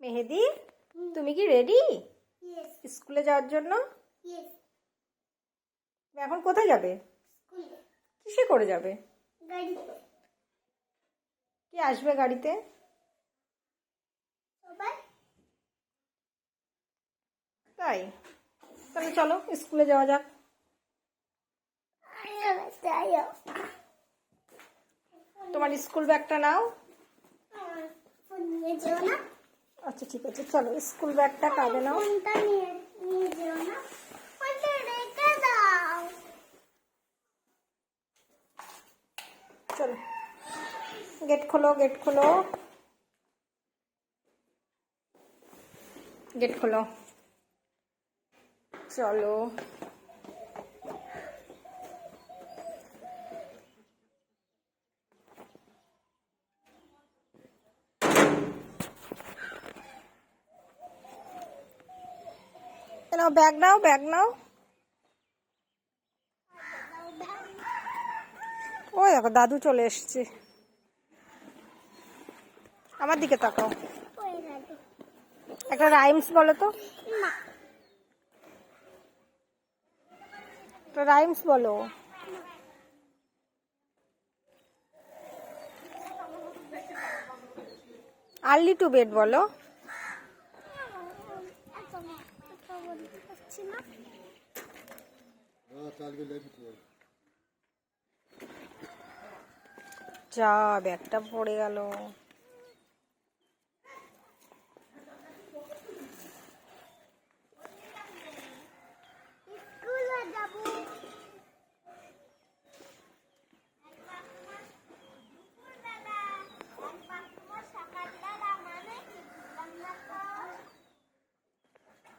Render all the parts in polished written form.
মেহেদি, তুমি কি রেডি স্কুলে যাওয়ার জন্য? এখন কোথায় যাবে? কিসে করে যাবে? কি আসবে গাড়িতে? তাই, তাহলে চলো স্কুলে যাওয়া যাক। তোমার স্কুল ব্যাগটা নাও। আচ্ছা ঠিক আছে, চলো স্কুল ব্যাগটা কাঁধে নাও। চলো, গেট খোলো, গেট খোলো, গেট খোলো। চলো, নাও ব্যাগ নাও, ব্যাগ নাও। ওই দেখো দাদু চলে এসছে। আমার দিকে তাকাও, একটা রাইমস বলো তো। একটা রাইমস বলো। আর্লি টু বেড বলো। যা, ব্যাগটা পড়ে গেল।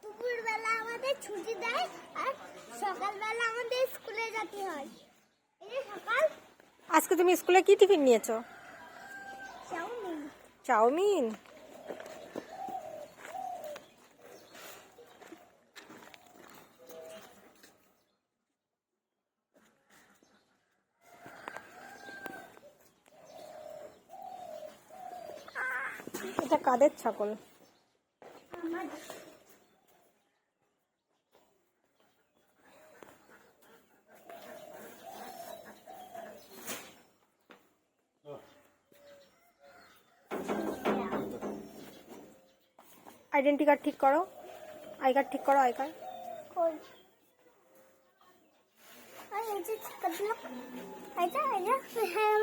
দুপুরবেলা আমাদের ছুটি দেয় আর সকালবেলা আমাদের স্কুলে যেতে হয়। এই সকাল। আজকে তুমি স্কুলে কি টিফিন নিয়েছো? চাউমিন। চাউমিন? এটা কাদের ছাগল? আইডেন্টি কার্ড ঠিক করো, আই কার্ড ঠিক করো, আই কার্ড। হ্যাঁ